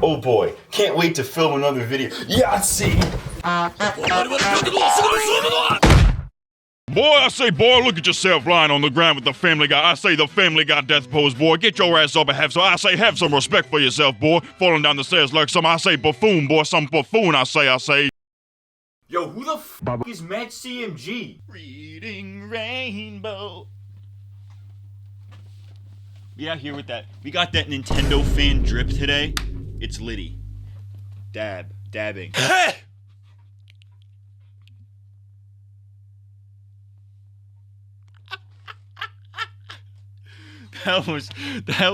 Oh boy, can't wait to film another video. Yahtzee! Boy, I say, boy, look at yourself lying on the ground with the Family Guy. I say the Family Guy death pose, boy. Get your ass up and have some respect for yourself, boy. Falling down the stairs like some, I say, buffoon, boy. Some buffoon, I say. Yo, who the f is MattCMG? Reading Rainbow. We out here with that. We got that Nintendo fan drip today. It's Liddy. Dabbing. That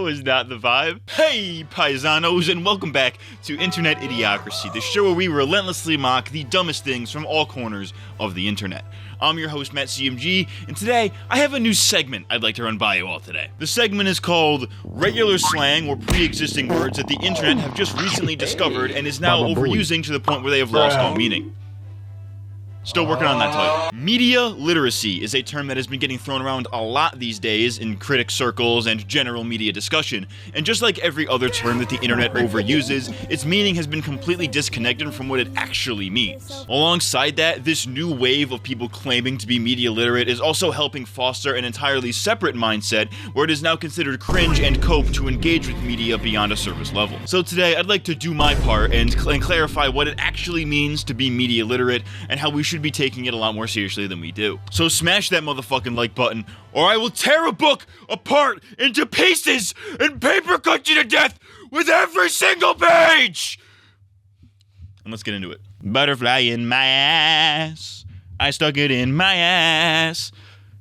was not the vibe. Hey, paisanos, and welcome back to Internet Idiocracy, the show where we relentlessly mock the dumbest things from all corners of the internet. I'm your host, MattCMG, and today I have a new segment I'd like to run by you all today. The segment is called Regular Slang, or pre-existing words that the internet have just recently discovered and is now overusing to the point where they have lost all meaning. Still working on that title. Media literacy is a term that has been getting thrown around a lot these days in critic circles and general media discussion, and just like every other term that the internet overuses, its meaning has been completely disconnected from what it actually means. Alongside that, this new wave of people claiming to be media literate is also helping foster an entirely separate mindset where it is now considered cringe and cope to engage with media beyond a service level. So today, I'd like to do my part and clarify what it actually means to be media literate and how we should be taking it a lot more seriously than we do. So smash that motherfucking like button, or I will tear a book apart into pieces and paper cut you to death with every single page! And let's get into it. Butterfly in my ass, I stuck it in my ass.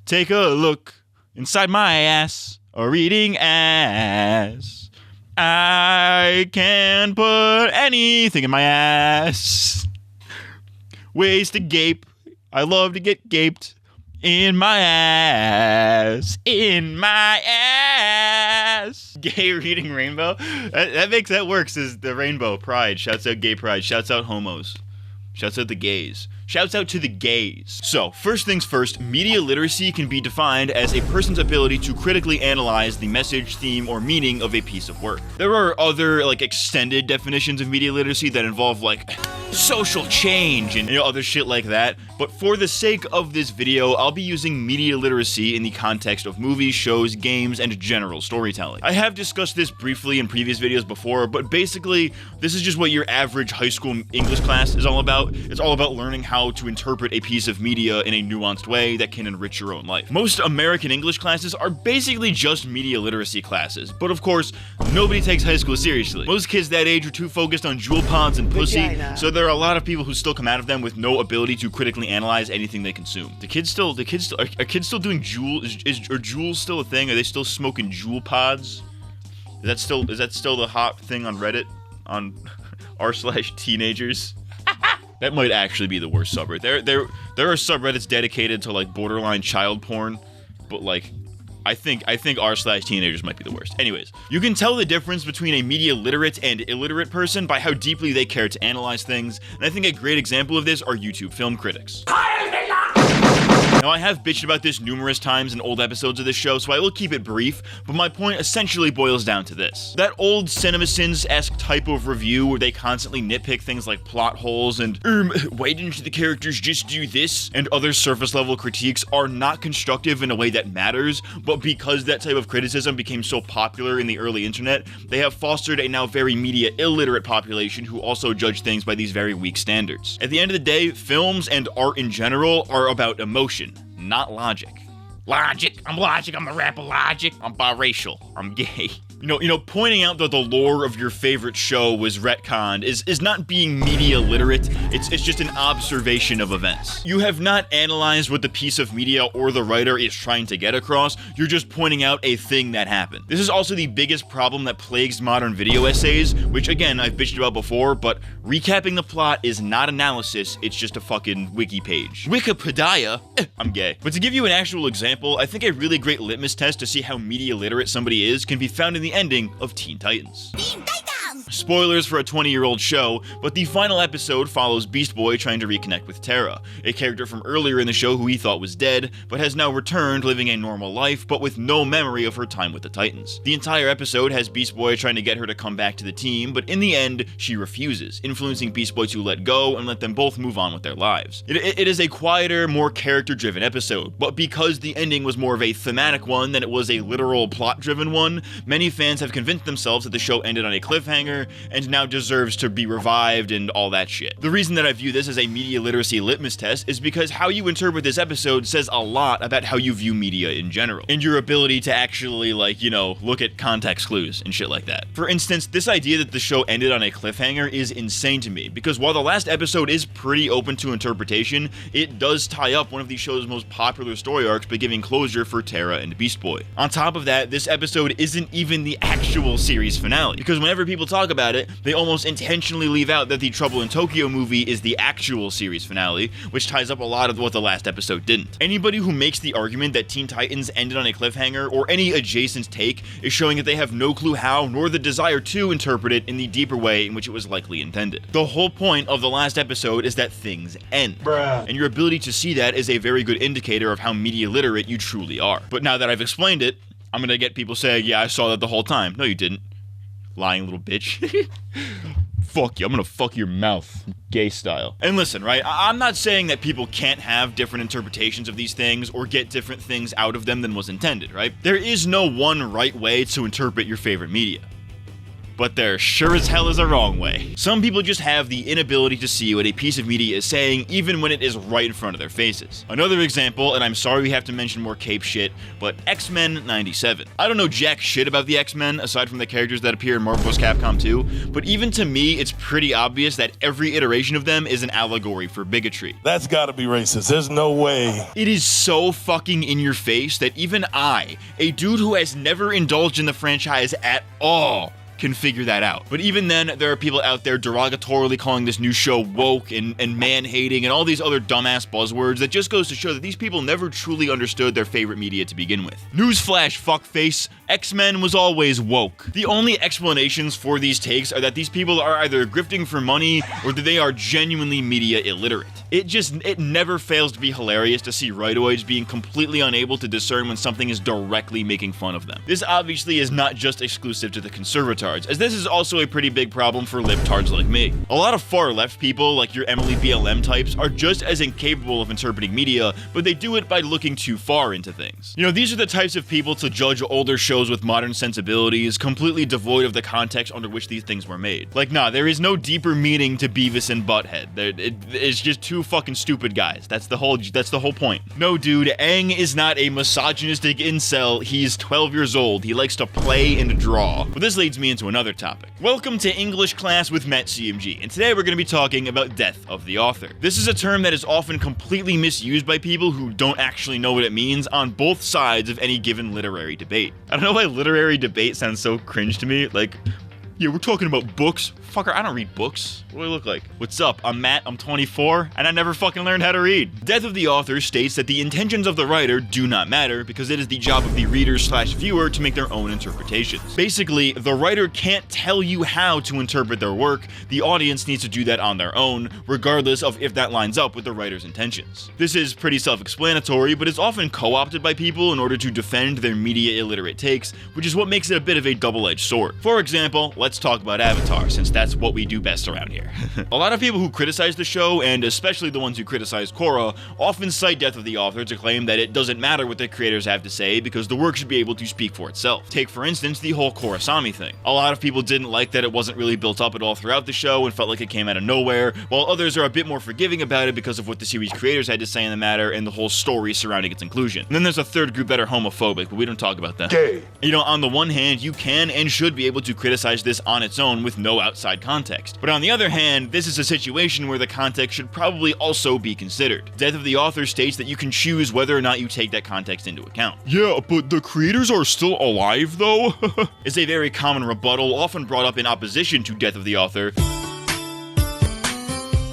Take a look inside my ass, a reading ass. I can put anything in my ass. Ways to gape. I love to get gaped. In my ass. In my ass. Gay reading rainbow. That works as the rainbow. Pride. Shouts out gay pride. Shouts out homos. Shouts out the gays. Shouts out to the gays. So, first things first, media literacy can be defined as a person's ability to critically analyze the message, theme, or meaning of a piece of work. There are other, extended definitions of media literacy that involve, social change and other shit like that, but for the sake of this video, I'll be using media literacy in the context of movies, shows, games, and general storytelling. I have discussed this briefly in previous videos before, but basically, this is just what your average high school English class is all about. It's all about learning how to interpret a piece of media in a nuanced way that can enrich your own life. Most American English classes are basically just media literacy classes, but of course, nobody takes high school seriously. Most kids that age are too focused on jewel pods and pussy, so there are a lot of people who still come out of them with no ability to critically analyze anything they consume. Are kids still doing jewel? Are jewels still a thing? Are they still smoking jewel pods? Is that still the hot thing on Reddit? On r/teenagers? That might actually be the worst subreddit. There are subreddits dedicated to borderline child porn, but I think r/teenagers might be the worst. Anyways, you can tell the difference between a media literate and illiterate person by how deeply they care to analyze things, and I think a great example of this are YouTube film critics. Now, I have bitched about this numerous times in old episodes of this show, so I will keep it brief, but my point essentially boils down to this. That old CinemaSins-esque type of review where they constantly nitpick things like plot holes and, why didn't the characters just do this? And other surface-level critiques are not constructive in a way that matters, but because that type of criticism became so popular in the early internet, they have fostered a now very media illiterate population who also judge things by these very weak standards. At the end of the day, films and art in general are about emotion, not logic. I'm logic, I'm a rapper logic, I'm biracial, I'm gay. Pointing out that the lore of your favorite show was retconned is not being media literate, it's just an observation of events. You have not analyzed what the piece of media or the writer is trying to get across, you're just pointing out a thing that happened. This is also the biggest problem that plagues modern video essays, which again, I've bitched about before, but recapping the plot is not analysis, it's just a fucking wiki page. Wikipedia? I'm gay. But to give you an actual example, I think a really great litmus test to see how media literate somebody is can be found in the ending of Teen Titans. Spoilers for a 20-year-old show, but the final episode follows Beast Boy trying to reconnect with Terra, a character from earlier in the show who he thought was dead, but has now returned living a normal life, but with no memory of her time with the Titans. The entire episode has Beast Boy trying to get her to come back to the team, but in the end, she refuses, influencing Beast Boy to let go and let them both move on with their lives. It is a quieter, more character-driven episode, but because the ending was more of a thematic one than it was a literal plot-driven one, many fans have convinced themselves that the show ended on a cliffhanger and now deserves to be revived and all that shit. The reason that I view this as a media literacy litmus test is because how you interpret this episode says a lot about how you view media in general, and your ability to actually, look at context clues and shit like that. For instance, this idea that the show ended on a cliffhanger is insane to me, because while the last episode is pretty open to interpretation, it does tie up one of the show's most popular story arcs by giving closure for Terra and Beast Boy. On top of that, this episode isn't even the actual series finale, because whenever people talk about it, they almost intentionally leave out that the Trouble in Tokyo movie is the actual series finale, which ties up a lot of what the last episode didn't. Anybody who makes the argument that Teen Titans ended on a cliffhanger or any adjacent take is showing that they have no clue how nor the desire to interpret it in the deeper way in which it was likely intended. The whole point of the last episode is that things end. Bruh. And your ability to see that is a very good indicator of how media literate you truly are. But now that I've explained it, I'm gonna get people saying, yeah, I saw that the whole time. No, you didn't. Lying little bitch. Fuck you, I'm gonna fuck your mouth, gay style. And listen, right, I'm not saying that people can't have different interpretations of these things or get different things out of them than was intended, right? There is no one right way to interpret your favorite media. But there sure as hell is a wrong way. Some people just have the inability to see what a piece of media is saying even when it is right in front of their faces. Another example, and I'm sorry we have to mention more cape shit, but X-Men 97. I don't know jack shit about the X-Men aside from the characters that appear in Marvel vs. Capcom 2, but even to me it's pretty obvious that every iteration of them is an allegory for bigotry. That's gotta be racist, there's no way. It is so fucking in your face that even I, a dude who has never indulged in the franchise at all, can figure that out. But even then, there are people out there derogatorily calling this new show woke and man-hating and all these other dumbass buzzwords that just goes to show that these people never truly understood their favorite media to begin with. Newsflash, fuckface, X-Men was always woke. The only explanations for these takes are that these people are either grifting for money or that they are genuinely media illiterate. It never fails to be hilarious to see rightoids being completely unable to discern when something is directly making fun of them. This obviously is not just exclusive to the conservatards, as this is also a pretty big problem for libtards like me. A lot of far left people, like your Emily BLM types, are just as incapable of interpreting media, but they do it by looking too far into things. You know, these are the types of people to judge older shows with modern sensibilities, completely devoid of the context under which these things were made. Like, nah, there is no deeper meaning to Beavis and Butthead. It's just two fucking stupid guys. That's the whole point. No, dude, Aang is not a misogynistic incel. He's 12 years old. He likes to play and draw. But this leads me into another topic. Welcome to English class with MattCMG, and today we're going to be talking about death of the author. This is a term that is often completely misused by people who don't actually know what it means on both sides of any given literary debate. I don't know why literary debate sounds so cringe to me. Like, yeah, we're talking about books. Fucker, I don't read books. What do I look like? What's up? I'm Matt, I'm 24, and I never fucking learned how to read. Death of the author states that the intentions of the writer do not matter because it is the job of the reader/viewer to make their own interpretations. Basically, the writer can't tell you how to interpret their work. The audience needs to do that on their own, regardless of if that lines up with the writer's intentions. This is pretty self-explanatory, but it's often co-opted by people in order to defend their media illiterate takes, which is what makes it a bit of a double-edged sword. For example, let's talk about Avatar, since that's what we do best around here. A lot of people who criticize the show, and especially the ones who criticize Korra, often cite Death of the Author to claim that it doesn't matter what the creators have to say because the work should be able to speak for itself. Take, for instance, the whole Korrasami thing. A lot of people didn't like that it wasn't really built up at all throughout the show and felt like it came out of nowhere, while others are a bit more forgiving about it because of what the series creators had to say in the matter and the whole story surrounding its inclusion. And then there's a third group that are homophobic, but we don't talk about them. Gay. You know, on the one hand, you can and should be able to criticize this on its own with no outside context. But on the other hand, this is a situation where the context should probably also be considered. Death of the Author states that you can choose whether or not you take that context into account. Yeah, but the creators are still alive though? It's a very common rebuttal, often brought up in opposition to Death of the Author.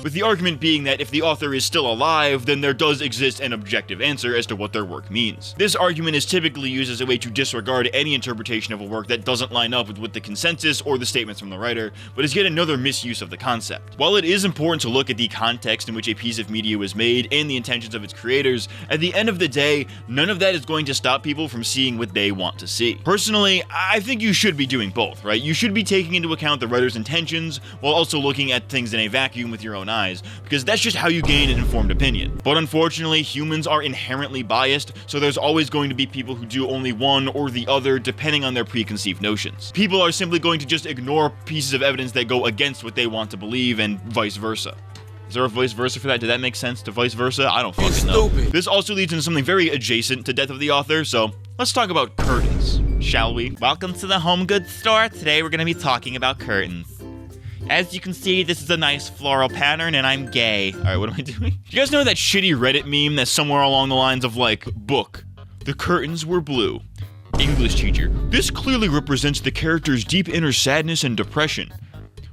with the argument being that if the author is still alive, then there does exist an objective answer as to what their work means. This argument is typically used as a way to disregard any interpretation of a work that doesn't line up with the consensus or the statements from the writer, but is yet another misuse of the concept. While it is important to look at the context in which a piece of media was made and the intentions of its creators, at the end of the day, none of that is going to stop people from seeing what they want to see. Personally, I think you should be doing both, right? You should be taking into account the writer's intentions while also looking at things in a vacuum with your own eyes, because that's just how you gain an informed opinion. But unfortunately, humans are inherently biased, so there's always going to be people who do only one or the other depending on their preconceived notions. People are simply going to just ignore pieces of evidence that go against what they want to believe and vice versa. Is there a vice versa for that? Did that make sense to vice versa? I don't fucking know. This also leads into something very adjacent to Death of the Author, so let's talk about curtains, shall we? Welcome to the home goods store. Today we're going to be talking about curtains. As you can see, this is a nice floral pattern, and I'm gay. Alright, what am I doing? Do you guys know that shitty Reddit meme that's somewhere along the lines of like, book, the curtains were blue. English teacher, this clearly represents the character's deep inner sadness and depression.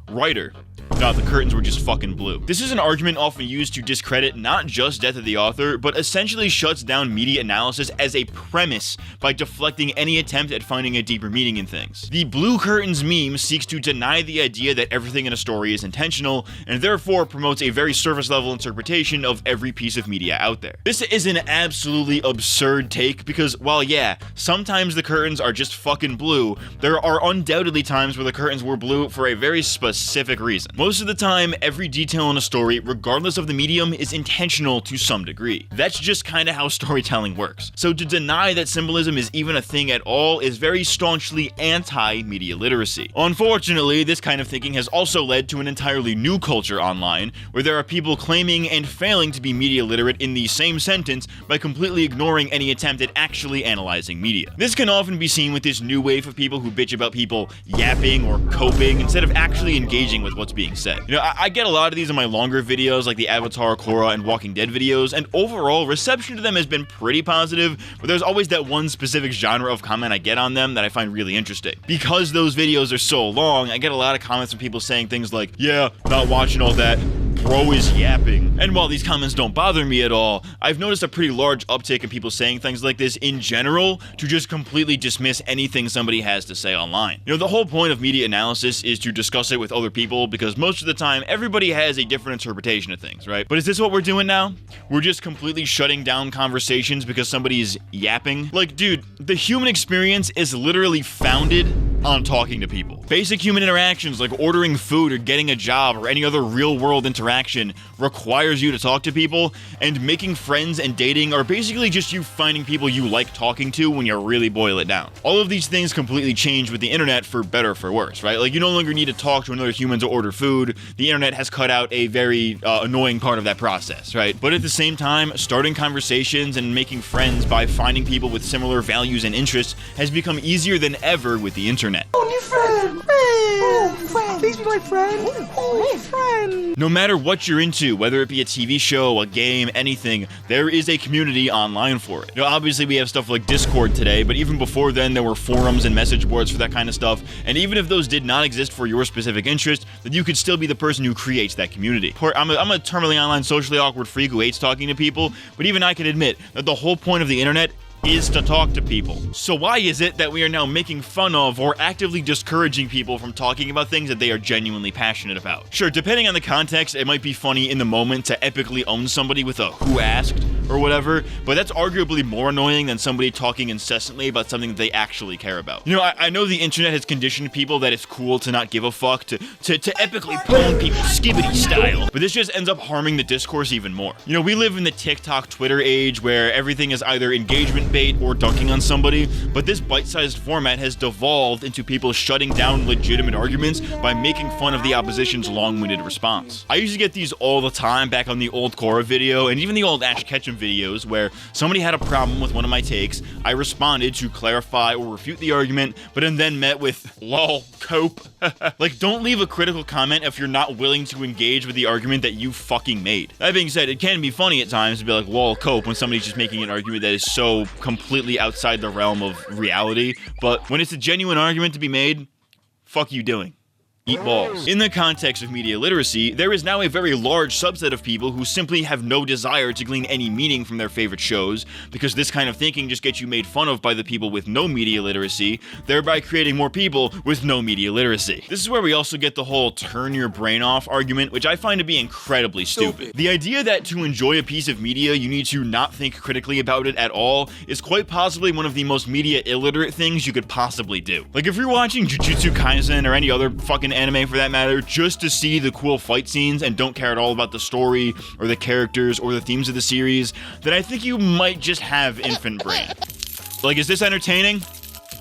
Writer, no, the curtains were just fucking blue. This is an argument often used to discredit not just Death of the Author, but essentially shuts down media analysis as a premise by deflecting any attempt at finding a deeper meaning in things. The blue curtains meme seeks to deny the idea that everything in a story is intentional, and therefore promotes a very surface level interpretation of every piece of media out there. This is an absolutely absurd take because, while yeah, sometimes the curtains are just fucking blue, there are undoubtedly times where the curtains were blue for a very specific reason. Most of the time, every detail in a story, regardless of the medium, is intentional to some degree. That's just kinda how storytelling works. So to deny that symbolism is even a thing at all is very staunchly anti-media literacy. Unfortunately, this kind of thinking has also led to an entirely new culture online, where there are people claiming and failing to be media literate in the same sentence by completely ignoring any attempt at actually analyzing media. This can often be seen with this new wave of people who bitch about people yapping or coping instead of actually engaging with what's being said. You know, I get a lot of these in my longer videos like the Avatar, Korra, and Walking Dead videos, and overall, reception to them has been pretty positive, but there's always that one specific genre of comment I get on them that I find really interesting. Because those videos are so long, I get a lot of comments from people saying things like, yeah, not watching all that, bro is yapping. And while these comments don't bother me at all, I've noticed a pretty large uptick in people saying things like this in general to just completely dismiss anything somebody has to say online. You know, the whole point of media analysis is to discuss it with other people because most of the time, everybody has a different interpretation of things, right? But is this what we're doing now? We're just completely shutting down conversations because somebody is yapping? Like, dude, the human experience is literally founded on talking to people. Basic human interactions like ordering food or getting a job or any other real-world interaction requires you to talk to people, and making friends and dating are basically just you finding people you like talking to when you really boil it down. All of these things completely change with the internet for better or for worse, right? Like, you no longer need to talk to another human to order food. The internet has cut out a very annoying part of that process, right? But at the same time, starting conversations and making friends by finding people with similar values and interests has become easier than ever with the internet. Oh, new friend! Oh, friend! Please be my friend! Oh, friend! No matter what you're into, whether it be a TV show, a game, anything, there is a community online for it. You know, obviously we have stuff like Discord today, but even before then there were forums and message boards for that kind of stuff, and even if those did not exist for your specific interest, then you could still be the person who creates that community. I'm a terminally online, socially awkward freak who hates talking to people, but even I can admit that the whole point of the internet is to talk to people. So why is it that we are now making fun of or actively discouraging people from talking about things that they are genuinely passionate about? Sure, depending on the context, it might be funny in the moment to epically own somebody with a "who asked" or whatever, but that's arguably more annoying than somebody talking incessantly about something that they actually care about. You know, I know the internet has conditioned people that it's cool to not give a fuck, to epically pwn people skibbity style, but this just ends up harming the discourse even more. You know, we live in the TikTok, Twitter age where everything is either engagement bait or dunking on somebody, but this bite-sized format has devolved into people shutting down legitimate arguments by making fun of the opposition's long-winded response. I used to get these all the time back on the old Korra video and even the old Ash Ketchum videos where somebody had a problem with one of my takes, I responded to clarify or refute the argument, but then met with lol, cope. Like, don't leave a critical comment if you're not willing to engage with the argument that you fucking made. That being said, it can be funny at times to be like lol, cope when somebody's just making an argument that is so completely outside the realm of reality, but when it's a genuine argument to be made, fuck you doing? eat balls. In the context of media literacy, there is now a very large subset of people who simply have no desire to glean any meaning from their favorite shows, because this kind of thinking just gets you made fun of by the people with no media literacy, thereby creating more people with no media literacy. This is where we also get the whole turn your brain off argument, which I find to be incredibly stupid. The idea that to enjoy a piece of media, you need to not think critically about it at all is quite possibly one of the most media illiterate things you could possibly do. Like, if you're watching Jujutsu Kaisen or any other fucking anime for that matter, just to see the cool fight scenes and don't care at all about the story or the characters or the themes of the series, then I think you might just have infant brain. Like, is this entertaining?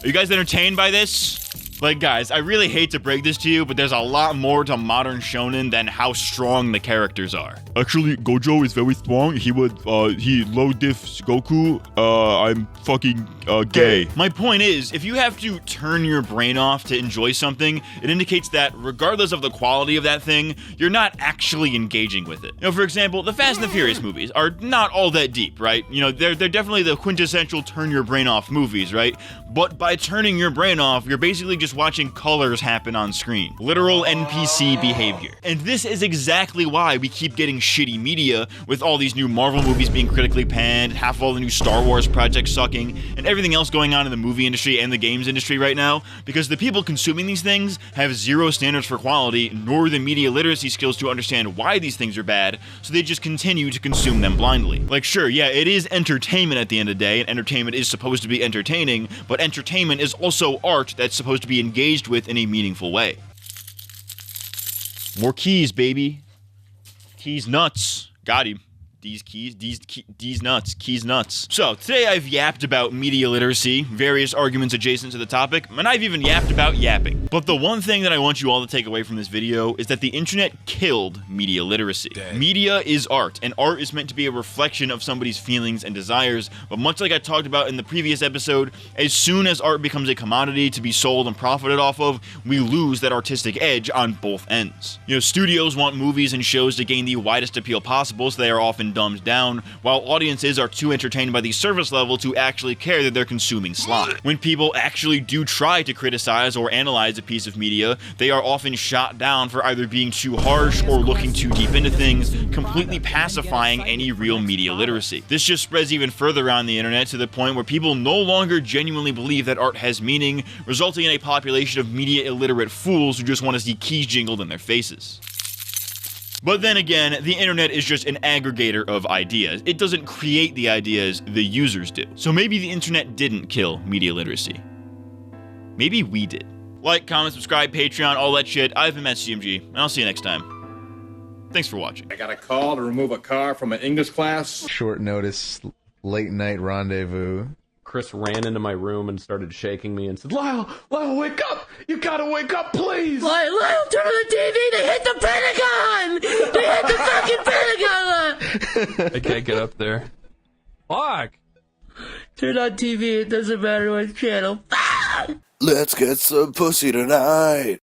Are you guys entertained by this? Like, guys, I really hate to break this to you, but there's a lot more to modern shonen than how strong the characters are. Actually, Gojo is very strong. He low diff Goku. I'm fucking gay. My point is, if you have to turn your brain off to enjoy something, it indicates that regardless of the quality of that thing, you're not actually engaging with it. You know, for example, the Fast and the Furious movies are not all that deep, right? You know, they're definitely the quintessential turn your brain off movies, right? But by turning your brain off, you're basically just watching colors happen on screen. Literal NPC behavior. And this is exactly why we keep getting shitty media, with all these new Marvel movies being critically panned, half of all the new Star Wars projects sucking, and everything else going on in the movie industry and the games industry right now, because the people consuming these things have zero standards for quality, nor the media literacy skills to understand why these things are bad, so they just continue to consume them blindly. Like, sure, yeah, it is entertainment at the end of the day, and entertainment is supposed to be entertaining, but entertainment is also art that's supposed to be engaged with in a meaningful way. More keys, baby. Keys nuts. Got him. These nuts. Keys nuts. So, today I've yapped about media literacy, various arguments adjacent to the topic, and I've even yapped about yapping. But the one thing that I want you all to take away from this video is that the internet killed media literacy. Media is art, and art is meant to be a reflection of somebody's feelings and desires, but much like I talked about in the previous episode, as soon as art becomes a commodity to be sold and profited off of, we lose that artistic edge on both ends. You know, studios want movies and shows to gain the widest appeal possible, so they are often dumbed down, while audiences are too entertained by the surface level to actually care that they're consuming slop. When people actually do try to criticize or analyze a piece of media, they are often shot down for either being too harsh or looking too deep into things, completely pacifying any real media literacy. This just spreads even further around the internet to the point where people no longer genuinely believe that art has meaning, resulting in a population of media illiterate fools who just want to see keys jingled in their faces. But then again, the internet is just an aggregator of ideas. It doesn't create the ideas, the users do. So maybe the internet didn't kill media literacy. Maybe we did. Like, comment, subscribe, Patreon, all that shit. I've been MattCMG, and I'll see you next time. Thanks for watching. I got a call to remove a car from an English class. Short notice, late night rendezvous. Chris ran into my room and started shaking me and said, Lyle, wake up! You gotta wake up, please! Lyle, turn on the TV! They hit the Pentagon! They hit the fucking Pentagon! I can't get up there. Fuck! Turn on TV, it doesn't matter what channel. Let's get some pussy tonight.